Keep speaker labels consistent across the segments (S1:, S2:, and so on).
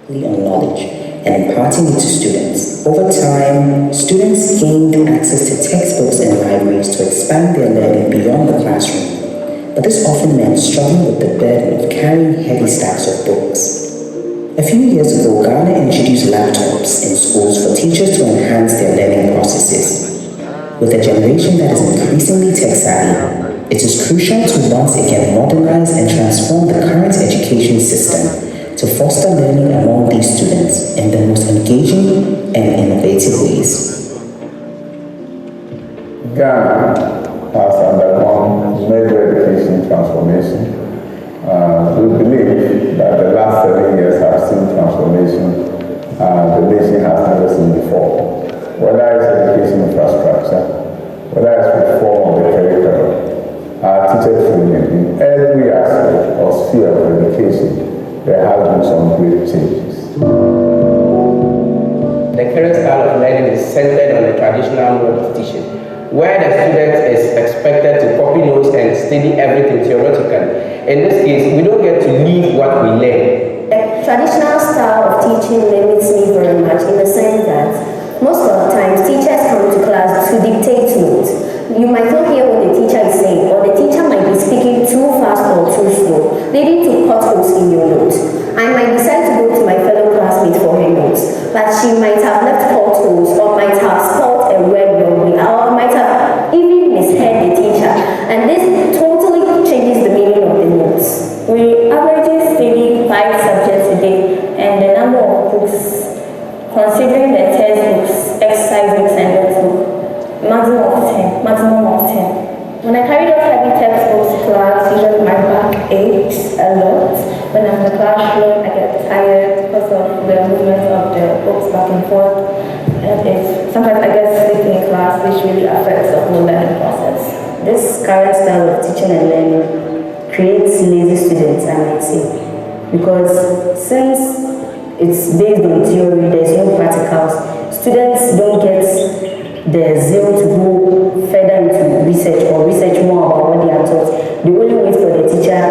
S1: on knowledge and imparting it to students. Over time, students gained access to textbooks and libraries to expand their learning beyond the classroom, but this often meant struggling with the burden of carrying heavy stacks of books. A few years ago, Ghana introduced laptops in schools for teachers to enhance their learning processes. With a generation that is increasingly tech-savvy, it is crucial to once again modernize and transform the current education system to foster learning among these students in the most engaging and innovative ways.
S2: Ghana has undergone major education transformation. We believe that the last 7 years have seen transformation the nation has never seen before. Whether it's education infrastructure, whether it's reform of the curriculum, teacher training, in every aspect or sphere of education, there have been some great changes.
S3: The current style of learning is centered on the traditional mode of teaching, where the student is expected to copy notes and study everything theoretically. In this case, we don't get to leave what we learn.
S4: The traditional style of teaching limits me very much in the sense that most of the times teachers come to class to dictate notes. You might not hear what the teacher is saying, or the teacher might be speaking too fast or too slow, leading to potholes in your notes. I might decide to go to my fellow classmate for her notes, but she might have left potholes or might have spelled a word wrongly, or might have even misheard the teacher, and this totally changes the meaning of the notes.
S5: We averagely study 5 subjects a day, and the number of books, considering the textbooks, exercise books, and notebooks, maximum of 10. When I carry those heavy textbooks to class, usually my back aches a lot. When I'm in the classroom, I get tired because of the movement of the books back and forth. And sometimes I get sleepy in class, which really affects the whole learning process.
S4: This current style of teaching and learning creates lazy students, I might say, because since it's based on theory, there's no practicals. Students don't get the zeal to go further into research or research more about what they are taught. They only wait for the teacher,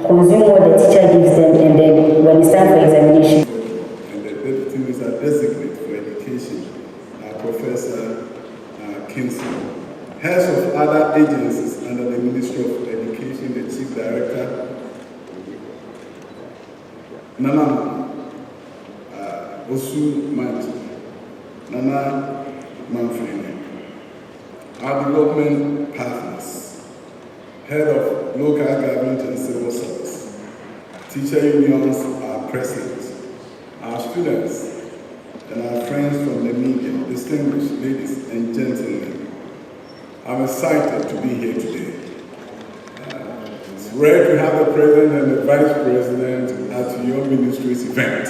S4: consume what the teacher gives them, and then when it's time for examination.
S2: And the deputy minister designate for education, Professor Kinsley. Heads of other agencies under the Ministry of Education, the Chief Director, Nana Osu Manti, Nana Manfrene, our development partners, head of local government and civil service, teacher unions are present, our students, and our friends from the media, distinguished ladies and gentlemen. I'm excited to be here today. It's rare to have the president and the vice president at your ministry's event.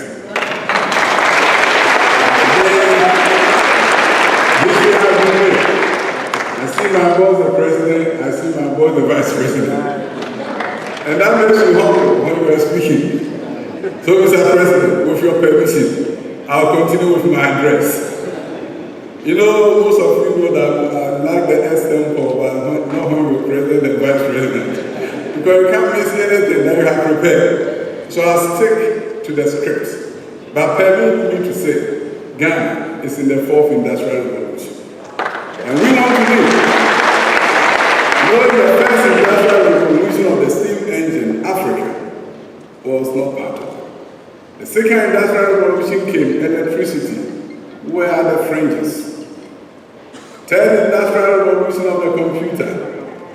S2: I see my boss the president, I see my boss the vice president. And that makes you humble when we are speaking. So Mr. President, with your permission, I'll continue with my address. You know, most of you know that I like the example, but not when you're president and vice president. Because you can't miss anything that you have prepared. So I'll stick to the script. But permit me to say, Ghana is in the 4th Industrial Revolution. And we want to do. Knowing the first industrial revolution of the steam engine, Africa was not part of it. The second industrial revolution came, electricity. Where are the fringes? Third industrial revolution of the computer.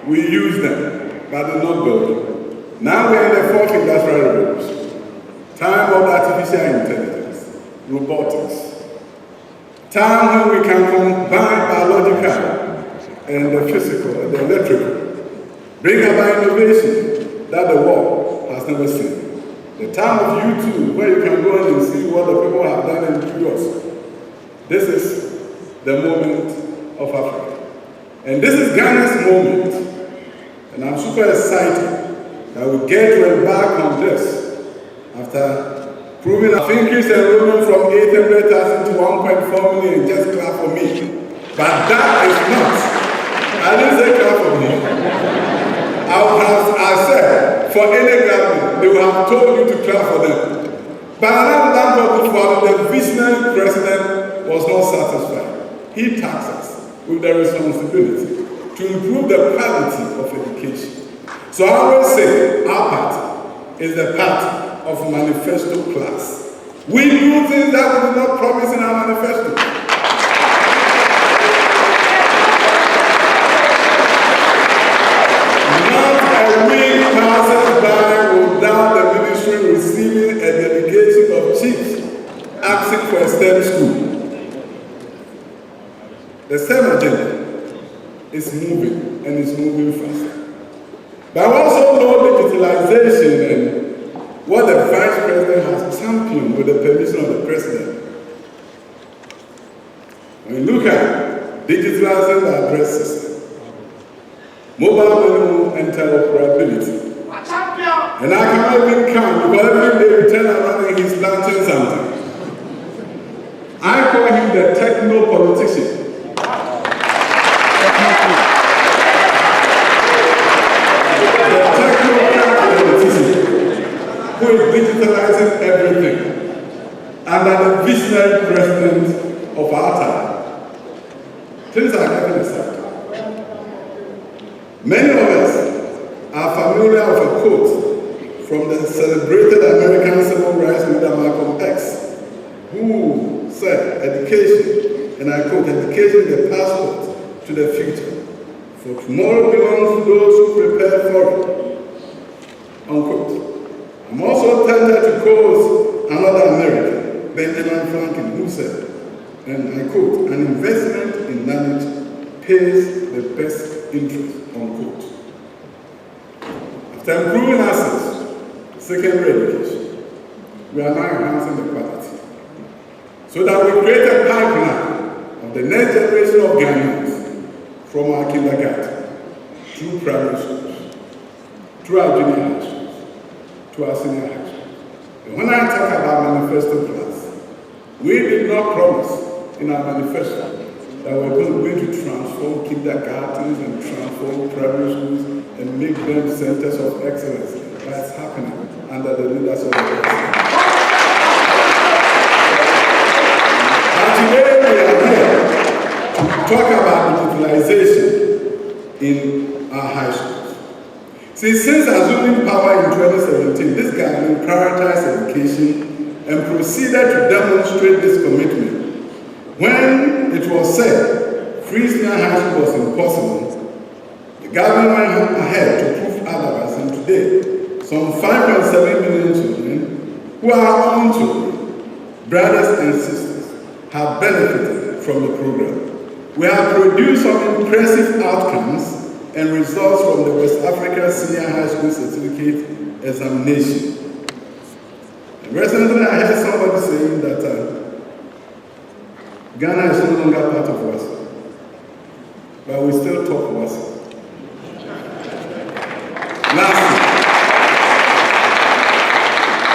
S2: We use them, but do not build them. Now we're in the 4th industrial revolution. Time of artificial intelligence, robotics. Time when we can combine biological and the physical and the electrical. Bring about innovation that the world has never seen. The time of YouTube, where you can go in and see what the people have done in videos. This is the moment of Africa. And this is Ghana's moment. And I'm super excited that we get to embark on this after proving our increased enrollment from 800,000 to 1.4 million. Just clap for me. But that is not. I didn't say clap for me. I said, for any government, they will have told you to clap for them. But Dr. Akufo, the visionary president, was not satisfied. He tasked us with the responsibility to improve the quality of education. So I always say our party is the party of manifesto class. We do things that we did not promise in our manifesto. Not a week passes by without the ministry receiving a delegation of chiefs asking for a STEM school. The STEM agenda is moving, and it's moving fast. But I also know digitalization and what the Vice President has championed with the permission of the President. When you look at digitalizing the address system, mobile money and interoperability, and I cannot even count because every day we turn around and he's planting something. I call him the techno-politician. Who is digitalizing everything under the visionary president of our time. Things are getting exciting. Many of us are familiar with a quote from the celebrated American civil rights leader Malcolm X, who said, education, and I quote, education is the passport to the future, for tomorrow belongs to those who prepare for it, unquote. I'm also tempted to quote another American, Benjamin Franklin, who said, and I quote, an investment in knowledge pays the best interest, unquote. After improving access to secondary education, we are now enhancing the quality so that we create a pipeline of the next generation of Ghanaians from our kindergarten, through primary schools, through our junior high schools, to our senior high school. And when I talk about manifesto class, we did not promise in our manifesto that we're going to transform kindergartens and transform primary schools and make them centers of excellence. That's happening under the leadership of the president. But today we are here to talk about digitalization in our high schools. See, since assuming power in 2017, this government prioritized education and proceeded to demonstrate this commitment. When it was said free senior high school was impossible, the government went ahead to prove otherwise, and today, some 5.7 million children who are our own children, brothers and sisters, have benefited from the program. We have produced some impressive outcomes and results from the West Africa Senior High School Certificate Examination. And recently I heard somebody saying that Ghana is no longer part of WASA, but we still talk WASA.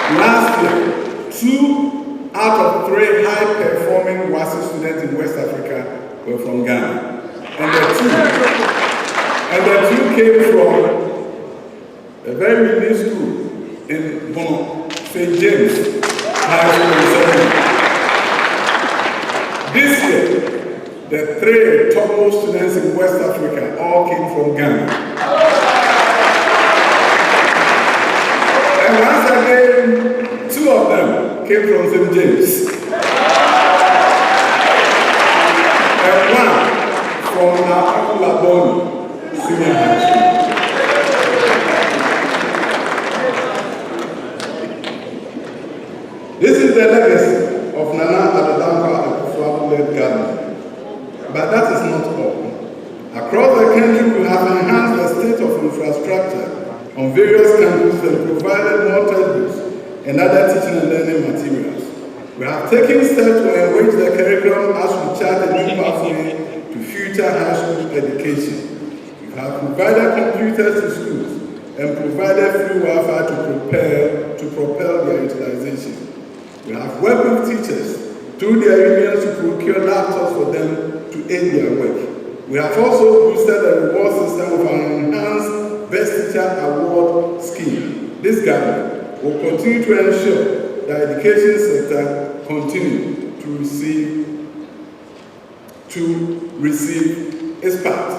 S2: Last year, 2 out of 3 high-performing WASA students in West Africa were from Ghana. And the two came from a very unique school in St. James High School. This year, the 3 topmost students in West Africa all came from Ghana. And once again, 2 of them came from St. James. And 1 from Laboni Senior High School. This is the legacy of Nana Akufo-Addo-led government. But that is not all. Across the country, we have enhanced the state of infrastructure on various campuses and provided more textbooks and other teaching and learning materials. We have taken steps to enrich the curriculum as we chart a new pathway to future high school education. We have provided computers to schools and provided free Wi-Fi to propel their utilization. We have worked with teachers through their unions to procure laptops for them to aid their work. We have also boosted the reward system with an enhanced Best Teacher Award scheme. This government will continue to ensure the education sector continue to receive its part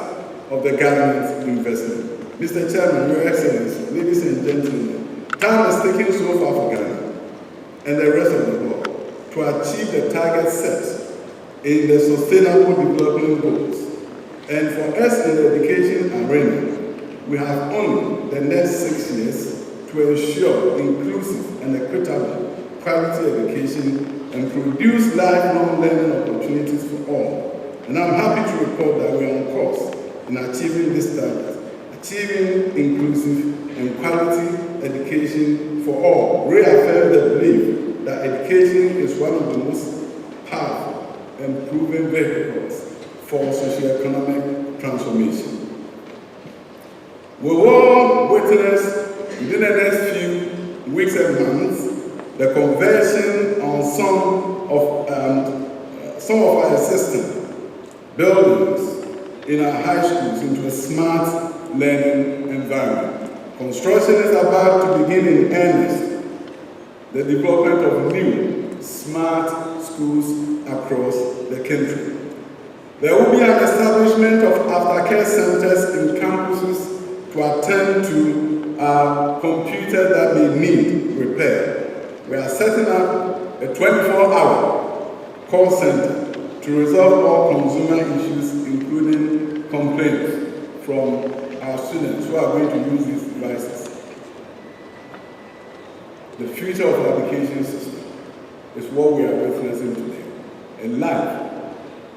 S2: of the government's investment. Mr. Chairman, Your Excellency, ladies and gentlemen, time is taking so far for Ghana and the rest of the world to achieve the targets set in the Sustainable Development Goals. And for us in the education arena, we have only the next 6 years to ensure inclusive and equitable quality education and produce lifelong learning opportunities for all. And I'm happy to report that we are on course in achieving this target, achieving inclusive and quality education for all, reaffirm the belief that education is one of the most powerful and proven vehicles for socio-economic transformation. We will witness within the next few weeks and months the conversion on some of our existing buildings in our high schools into a smart learning environment. Construction is about to begin in earnest the development of new smart schools across the country. There will be an establishment of aftercare centers in campuses to attend to computers that may need repair. We are setting up a 24-hour call center to resolve all consumer issues, including complaints from our students who are going to use these devices. The future of our education system is what we are witnessing today. A live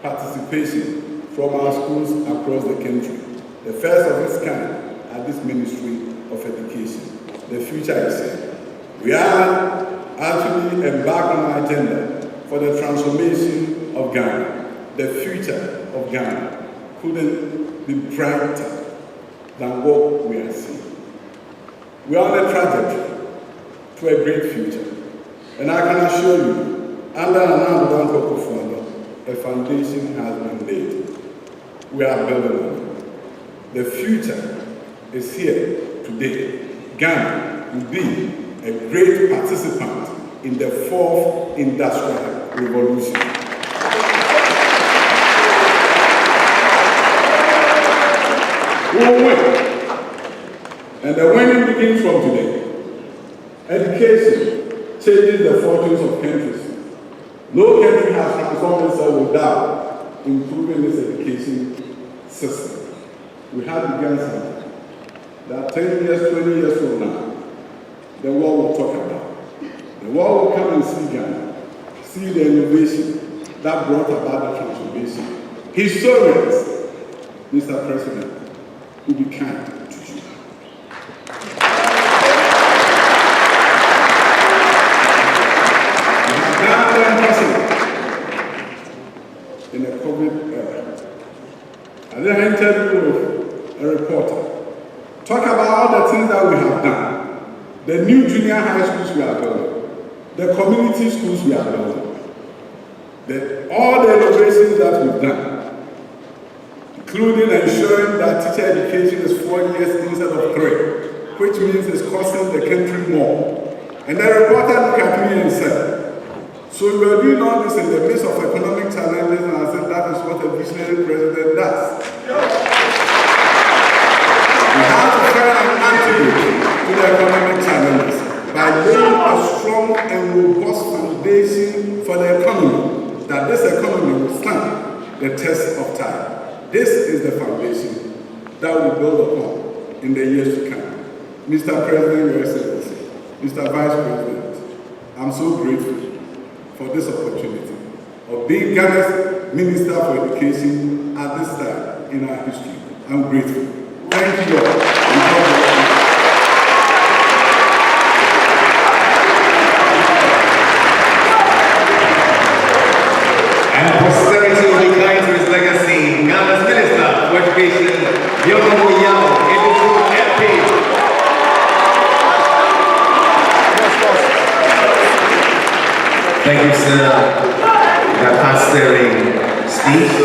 S2: participation from our schools across the country. The first of its kind at this Ministry of Education. The future is here. We are actually embarked on our agenda for the transformation of Ghana. The future of Ghana couldn't be brighter than what we are seeing. We are on a trajectory to a great future. And I can assure you, under Dr.Yaw Osei Adutwum, a foundation has been laid. We are building on it. The future is here today. Ghana will be a great participant in the 4th Industrial Revolution. We will win. And the winning begins from today. Education changes the fortunes of countries. No country has transformed itself without improving its education system. We have begun something that 10 years, 20 years from now, the world will talk about. The world will come and see Ghana, see the innovation that brought about the transformation. Historians, Mr. President, will be kind to you. In the COVID era, I did an interview with a reporter. Talk about all the things that we have done. The new junior high schools we are building. The community schools we are building. All the innovations that we've done. Including ensuring that teacher education is 4 years instead of 3. Which means it's costing the country more. And the reporter looked at me and said, so we are doing all this in the midst of economic challenges, and I said that is what a visionary president does. We have to find an antidote to the economic challenges by laying a strong and robust foundation for the economy, that this economy will stand the test of time. This is the foundation that we build upon in the years to come. Mr. President, Your Excellency, Mr. Vice President, I'm so grateful for this opportunity of being Ghana's Minister for Education at this time in our history. I'm grateful. Thank you all.
S6: And posterity will be kind to his legacy. Ghana's Minister for Education, Dr.Yaw Osei Adutwum, MP. Thank you, sir, for that pastoring speech.